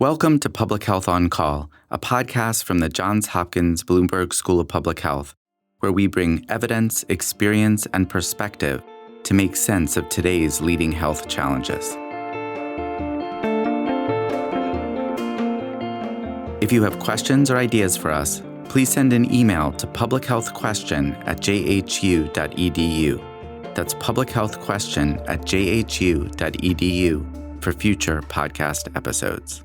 Welcome to Public Health on Call, a podcast from the Johns Hopkins Bloomberg School of Public Health, where we bring evidence, experience, and perspective to make sense of today's leading health challenges. If you have questions or ideas for us, please send an email to publichealthquestion@jhu.edu. That's publichealthquestion@jhu.edu for future podcast episodes.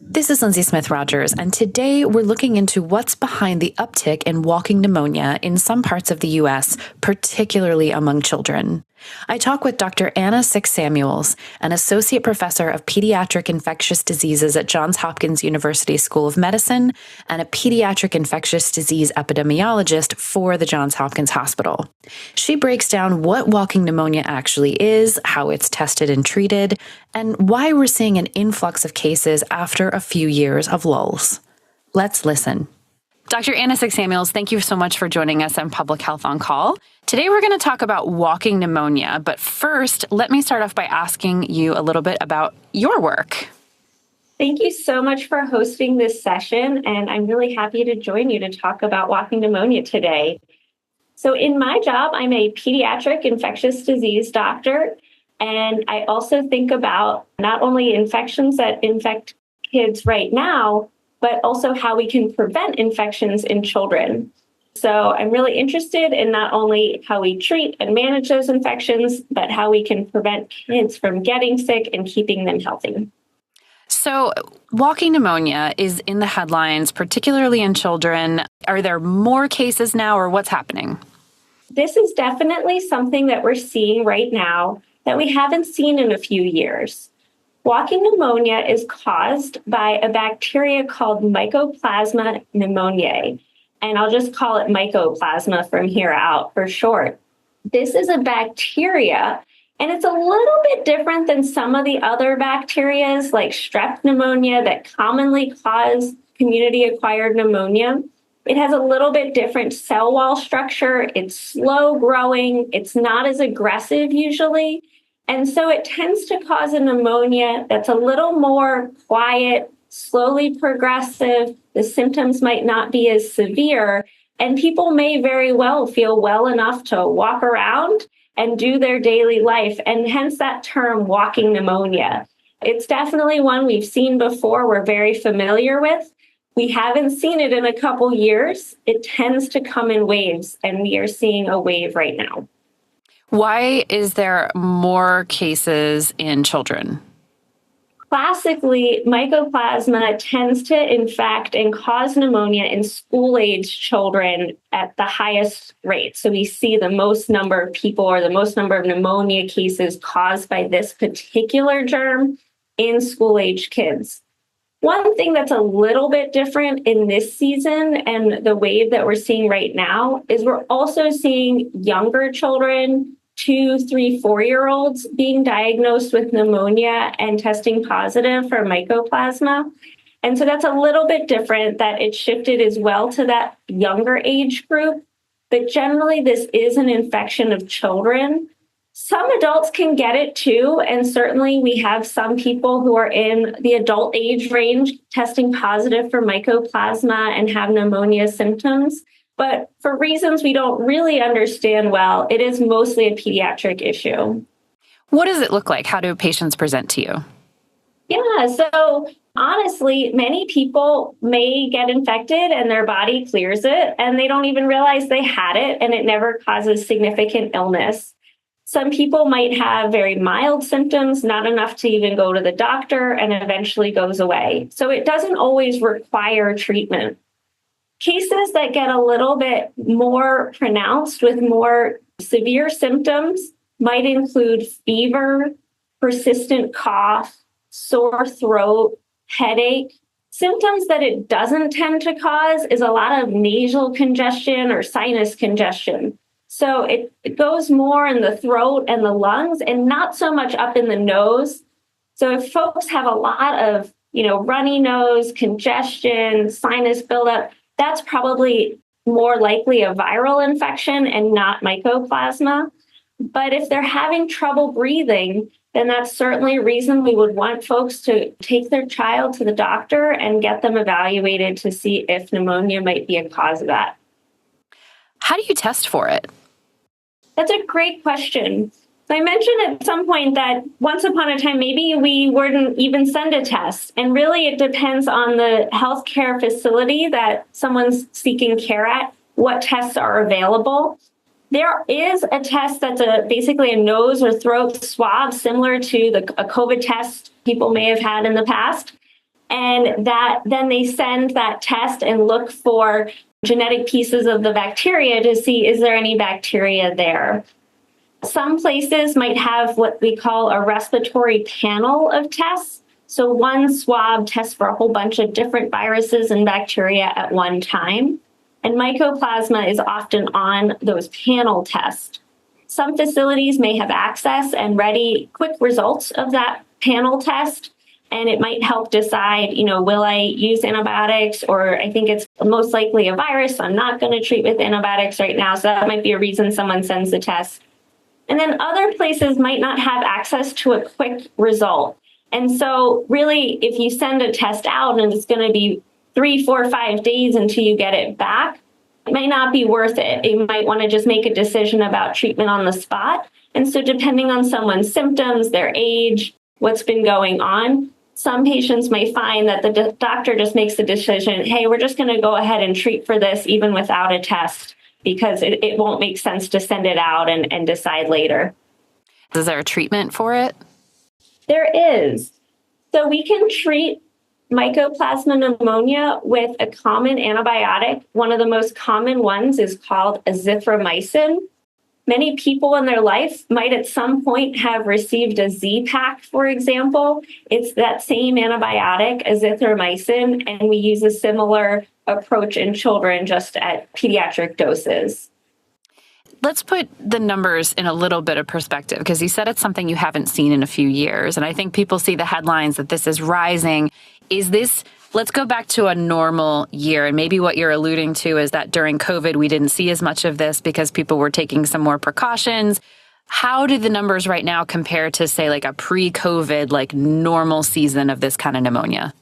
This is Lindsay Smith Rogers, and today we're looking into what's behind the uptick in walking pneumonia in some parts of the U.S., particularly among children. I talk with Dr. Anna Six-Samuels, an associate professor of pediatric infectious diseases at Johns Hopkins University School of Medicine and a pediatric infectious disease epidemiologist for the Johns Hopkins Hospital. She breaks down what walking pneumonia actually is, how it's tested and treated, and why we're seeing an influx of cases after a few years of lulls. Let's listen. Dr. Anna Six-Samuels, thank you so much for joining us on Public Health on Call. Today, we're going to talk about walking pneumonia, but first, let me start off by asking you a little bit about your work. Thank you so much for hosting this session, and I'm really happy to join you to talk about walking pneumonia today. So in my job, I'm a pediatric infectious disease doctor, and I also think about not only infections that infect kids right now, but also how we can prevent infections in children. So I'm really interested in not only how we treat and manage those infections, but how we can prevent kids from getting sick and keeping them healthy. So walking pneumonia is in the headlines, particularly in children. Are there more cases now, or what's happening? This is definitely something that we're seeing right now that we haven't seen in a few years. Walking pneumonia is caused by a bacteria called Mycoplasma pneumoniae, and I'll just call it Mycoplasma from here out for short. This is a bacteria, and it's a little bit different than some of the other bacterias like strep pneumonia that commonly cause community-acquired pneumonia. It has a little bit different cell wall structure. It's slow growing. It's not as aggressive usually. And so it tends to cause a pneumonia that's a little more quiet, slowly progressive. The symptoms might not be as severe, and people may very well feel well enough to walk around and do their daily life, and hence that term walking pneumonia. It's definitely one we've seen before, we're very familiar with. We haven't seen it in a couple years. It tends to come in waves, and we are seeing a wave right now. Why is there more cases in children? Classically, Mycoplasma tends to infect and cause pneumonia in school-age children at the highest rate. So we see the most number of people or the most number of pneumonia cases caused by this particular germ in school-age kids. One thing that's a little bit different in this season and the wave that we're seeing right now is we're also seeing younger children, 2, 3, 4-year-olds being diagnosed with pneumonia and testing positive for Mycoplasma. And so that's a little bit different that it shifted as well to that younger age group. But generally, this is an infection of children. Some adults can get it too. And certainly we have some people who are in the adult age range testing positive for Mycoplasma and have pneumonia symptoms. But for reasons we don't really understand well, it is mostly a pediatric issue. What does it look like? How do patients present to you? Yeah, so honestly, many people may get infected and their body clears it and they don't even realize they had it and it never causes significant illness. Some people might have very mild symptoms, not enough to even go to the doctor, and eventually goes away. So it doesn't always require treatment. Cases that get a little bit more pronounced with more severe symptoms might include fever, persistent cough, sore throat, headache. Symptoms that it doesn't tend to cause is a lot of nasal congestion or sinus congestion. So it goes more in the throat and the lungs and not so much up in the nose. So if folks have a lot of, runny nose, congestion, sinus buildup, that's probably more likely a viral infection and not Mycoplasma. But if they're having trouble breathing, then that's certainly a reason we would want folks to take their child to the doctor and get them evaluated to see if pneumonia might be a cause of that. How do you test for it? That's a great question. So I mentioned at some point that once upon a time, maybe we wouldn't even send a test. And really, it depends on the healthcare facility that someone's seeking care at, what tests are available. There is a test that's basically a nose or throat swab, similar to a COVID test people may have had in the past. And that then they send that test and look for genetic pieces of the bacteria to see, is there any bacteria there? Some places might have what we call a respiratory panel of tests. So one swab tests for a whole bunch of different viruses and bacteria at one time. And Mycoplasma is often on those panel tests. Some facilities may have access and ready quick results of that panel test. And it might help decide, will I use antibiotics, or I think it's most likely a virus, so I'm not going to treat with antibiotics right now. So that might be a reason someone sends the test. And then other places might not have access to a quick result. And so really, if you send a test out and it's going to be 3, 4, 5 days until you get it back, it might not be worth it. You might want to just make a decision about treatment on the spot. And so depending on someone's symptoms, their age, what's been going on, some patients may find that the doctor just makes the decision, hey, we're just going to go ahead and treat for this even without a test, because it won't make sense to send it out and decide later. Is there a treatment for it? There is. So we can treat Mycoplasma pneumonia with a common antibiotic. One of the most common ones is called azithromycin. Many people in their life might at some point have received a Z-Pak, for example. It's that same antibiotic, azithromycin, and we use a similar approach in children, just at pediatric doses. Let's put the numbers in a little bit of perspective, because you said it's something you haven't seen in a few years. And I think people see the headlines that this is rising. Let's go back to a normal year. And maybe what you're alluding to is that during COVID, we didn't see as much of this because people were taking some more precautions. How do the numbers right now compare to, say, like a pre-COVID, like normal season of this kind of pneumonia?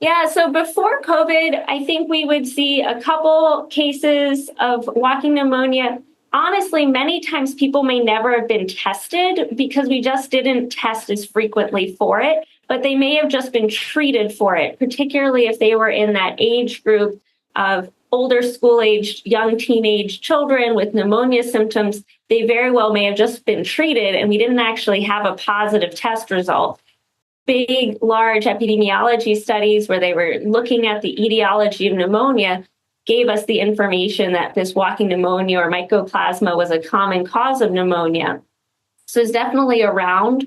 Yeah, so before COVID, I think we would see a couple cases of walking pneumonia. Honestly, many times people may never have been tested because we just didn't test as frequently for it, but they may have just been treated for it, particularly if they were in that age group of older school-aged, young teenage children with pneumonia symptoms. They very well may have just been treated, and we didn't actually have a positive test result. Big, large epidemiology studies where they were looking at the etiology of pneumonia gave us the information that this walking pneumonia or mycoplasma was a common cause of pneumonia. So it's definitely around.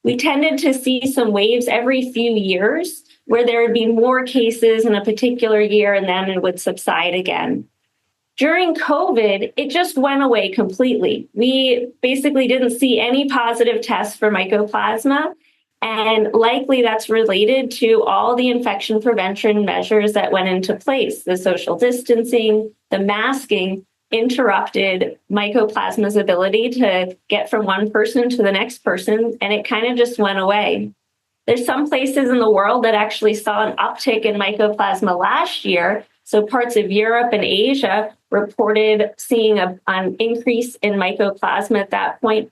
We tended to see some waves every few years where there would be more cases in a particular year and then it would subside again. During COVID, it just went away completely. We basically didn't see any positive tests for mycoplasma. And likely that's related to all the infection prevention measures that went into place. The social distancing, the masking interrupted Mycoplasma's ability to get from one person to the next person, and it kind of just went away. There's some places in the world that actually saw an uptick in Mycoplasma last year. So parts of Europe and Asia reported seeing an increase in Mycoplasma at that point.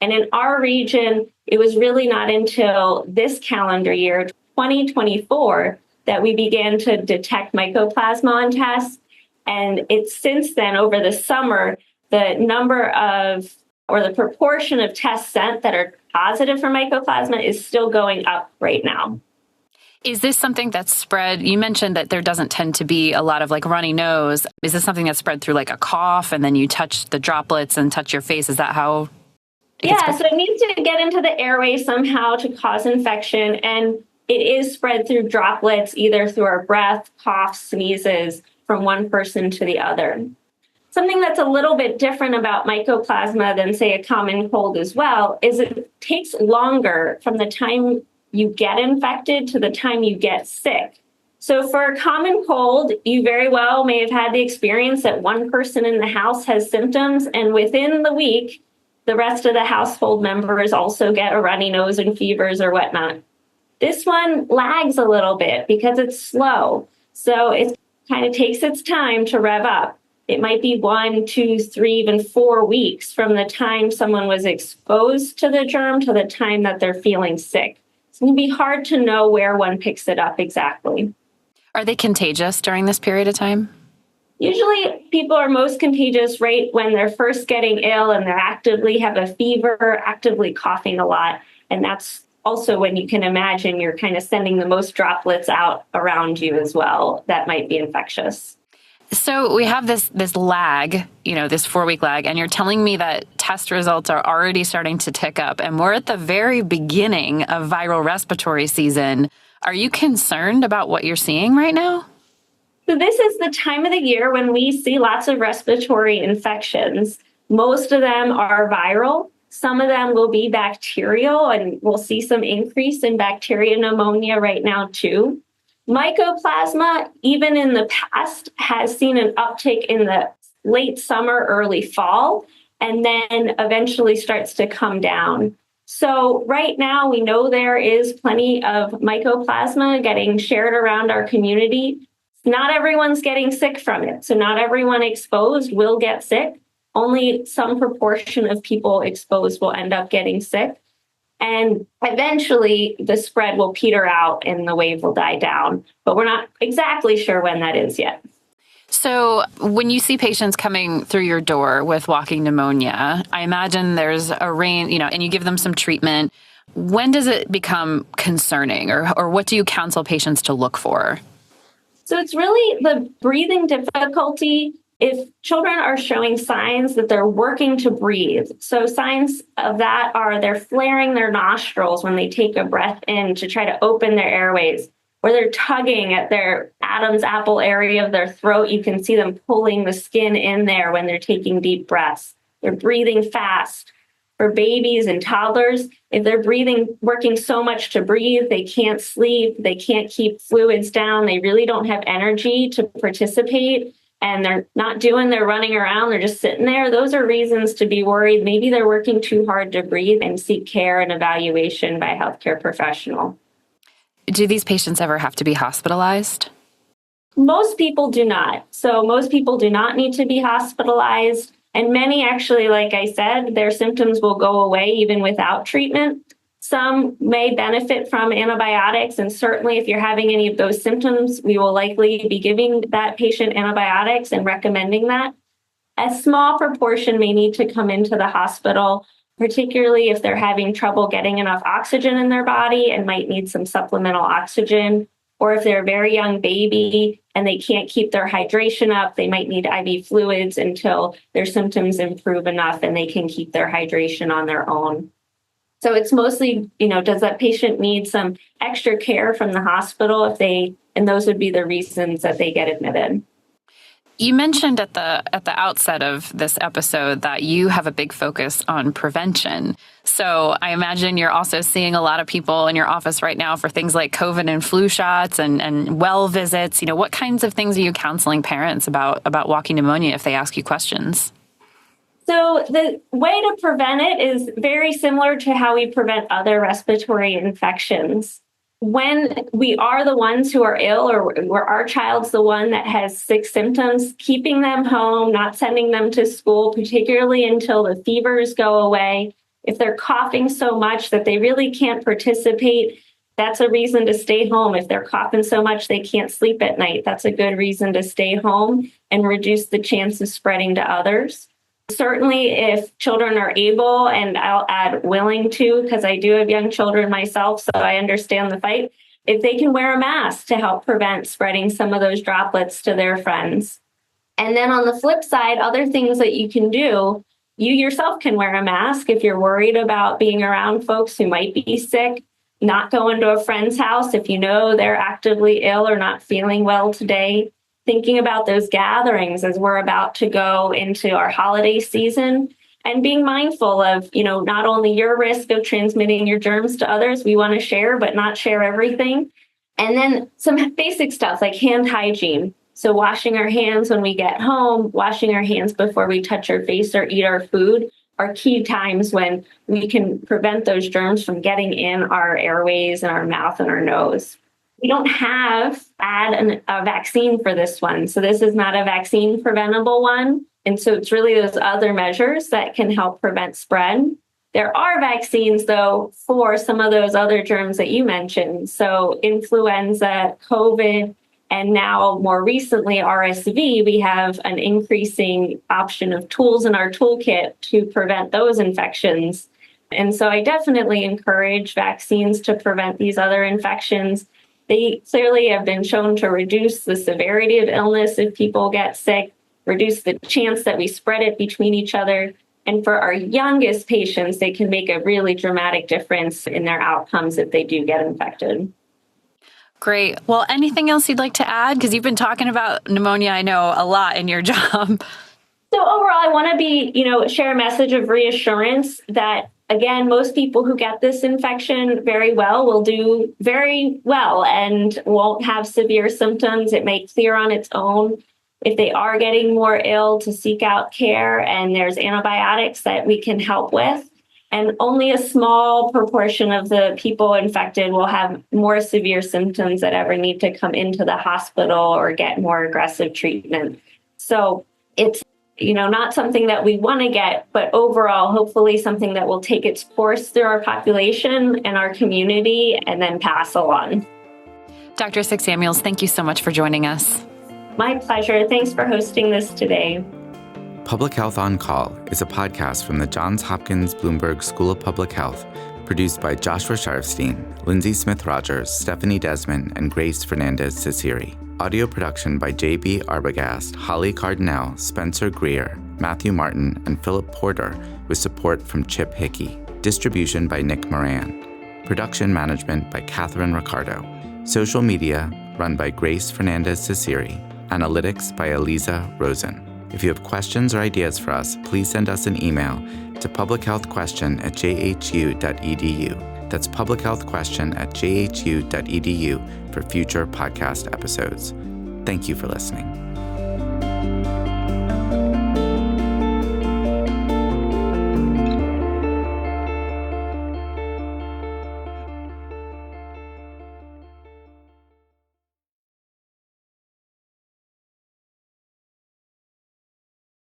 And in our region, it was really not until this calendar year, 2024, that we began to detect Mycoplasma on tests. And it's since then, over the summer, the number of, or the proportion of tests sent that are positive for Mycoplasma is still going up right now. Is this something that's spread? You mentioned that there doesn't tend to be a lot of like runny nose. Is this something that's spread through like a cough and then you touch the droplets and touch your face? Is that how? Yeah, so it needs to get into the airway somehow to cause infection. And it is spread through droplets, either through our breath, coughs, sneezes from one person to the other. Something that's a little bit different about Mycoplasma than, say, a common cold as well is it takes longer from the time you get infected to the time you get sick. So for a common cold, you very well may have had the experience that one person in the house has symptoms, and within the week, the rest of the household members also get a runny nose and fevers or whatnot. This one lags a little bit because it's slow. So it kind of takes its time to rev up. It might be 1, 2, 3, even 4 weeks from the time someone was exposed to the germ to the time that they're feeling sick. It's going to be hard to know where one picks it up exactly. Are they contagious during this period of time? Usually people are most contagious right when they're first getting ill and they actively have a fever, actively coughing a lot. And that's also when you can imagine you're kind of sending the most droplets out around you as well. That might be infectious. So we have this lag, this 4-week lag, and you're telling me that test results are already starting to tick up, and we're at the very beginning of viral respiratory season. Are you concerned about what you're seeing right now? So this is the time of the year when we see lots of respiratory infections. Most of them are viral. Some of them will be bacterial, and we'll see some increase in bacteria pneumonia right now too. Mycoplasma, even in the past, has seen an uptick in the late summer, early fall, and then eventually starts to come down. So right now, we know there is plenty of mycoplasma getting shared around our community. Not everyone's getting sick from it. So not everyone exposed will get sick. Only some proportion of people exposed will end up getting sick. And eventually the spread will peter out and the wave will die down. But we're not exactly sure when that is yet. So when you see patients coming through your door with walking pneumonia, I imagine there's a range, and you give them some treatment. When does it become concerning, or what do you counsel patients to look for? So it's really the breathing difficulty. If children are showing signs that they're working to breathe, so signs of that are they're flaring their nostrils when they take a breath in to try to open their airways, or they're tugging at their Adam's apple area of their throat. You can see them pulling the skin in there when they're taking deep breaths. They're breathing fast. For babies and toddlers, if they're working so much to breathe, they can't sleep, they can't keep fluids down, they really don't have energy to participate, and they're not doing their running around, they're just sitting there, those are reasons to be worried. Maybe they're working too hard to breathe and seek care and evaluation by a healthcare professional. Do these patients ever have to be hospitalized? Most people do not. So most people do not need to be hospitalized. And many actually, like I said, their symptoms will go away even without treatment. Some may benefit from antibiotics, and certainly if you're having any of those symptoms, we will likely be giving that patient antibiotics and recommending that. A small proportion may need to come into the hospital, particularly if they're having trouble getting enough oxygen in their body and might need some supplemental oxygen. Or if they're a very young baby and they can't keep their hydration up, they might need IV fluids until their symptoms improve enough and they can keep their hydration on their own. So it's mostly, does that patient need some extra care from the hospital and those would be the reasons that they get admitted. You mentioned at the outset of this episode that you have a big focus on prevention. So I imagine you're also seeing a lot of people in your office right now for things like COVID and flu shots and well visits. What kinds of things are you counseling parents about walking pneumonia if they ask you questions? So the way to prevent it is very similar to how we prevent other respiratory infections. When we are the ones who are ill or our child's the one that has sick symptoms, keeping them home, not sending them to school, particularly until the fevers go away. If they're coughing so much that they really can't participate, that's a reason to stay home. If they're coughing so much they can't sleep at night, that's a good reason to stay home and reduce the chance of spreading to others. Certainly, if children are able, and I'll add willing to, because I do have young children myself, so I understand the fight, if they can wear a mask to help prevent spreading some of those droplets to their friends. And then on the flip side, other things that you can do, you yourself can wear a mask if you're worried about being around folks who might be sick, not going to a friend's house if you know they're actively ill or not feeling well today. Thinking about those gatherings as we're about to go into our holiday season and being mindful of, not only your risk of transmitting your germs to others, we want to share, but not share everything. And then some basic stuff like hand hygiene. So washing our hands when we get home, washing our hands before we touch our face or eat our food are key times when we can prevent those germs from getting in our airways and our mouth and our nose. We don't have a vaccine for this one. So this is not a vaccine preventable one. And so it's really those other measures that can help prevent spread. There are vaccines, though, for some of those other germs that you mentioned. So influenza, COVID, and now more recently RSV, we have an increasing option of tools in our toolkit to prevent those infections. And so I definitely encourage vaccines to prevent these other infections. They clearly have been shown to reduce the severity of illness if people get sick, reduce the chance that we spread it between each other. And for our youngest patients, they can make a really dramatic difference in their outcomes if they do get infected. Great. Well, anything else you'd like to add? Because you've been talking about pneumonia, I know, a lot in your job. So overall, I want to share a message of reassurance that, again, most people who get this infection very well will do very well and won't have severe symptoms. It may clear on its own. If they are getting more ill, to seek out care, and there's antibiotics that we can help with. And only a small proportion of the people infected will have more severe symptoms that ever need to come into the hospital or get more aggressive treatment. So it's not something that we want to get, but overall, hopefully something that will take its course through our population and our community and then pass along. Dr. Samuels, thank you so much for joining us. My pleasure. Thanks for hosting this today. Public Health on Call is a podcast from the Johns Hopkins Bloomberg School of Public Health, produced by Joshua Sharfstein, Lindsay Smith Rogers, Stephanie Desmond, and Grace Fernandez-Ciceri. Audio production by J.B. Arbogast, Holly Cardinale, Spencer Greer, Matthew Martin, and Philip Porter, with support from Chip Hickey. Distribution by Nick Moran. Production management by Catherine Ricardo. Social media run by Grace Fernandez-Ciceri. Analytics by Eliza Rosen. If you have questions or ideas for us, please send us an email to publichealthquestion@jhu.edu. That's publichealthquestion@jhu.edu for future podcast episodes. Thank you for listening.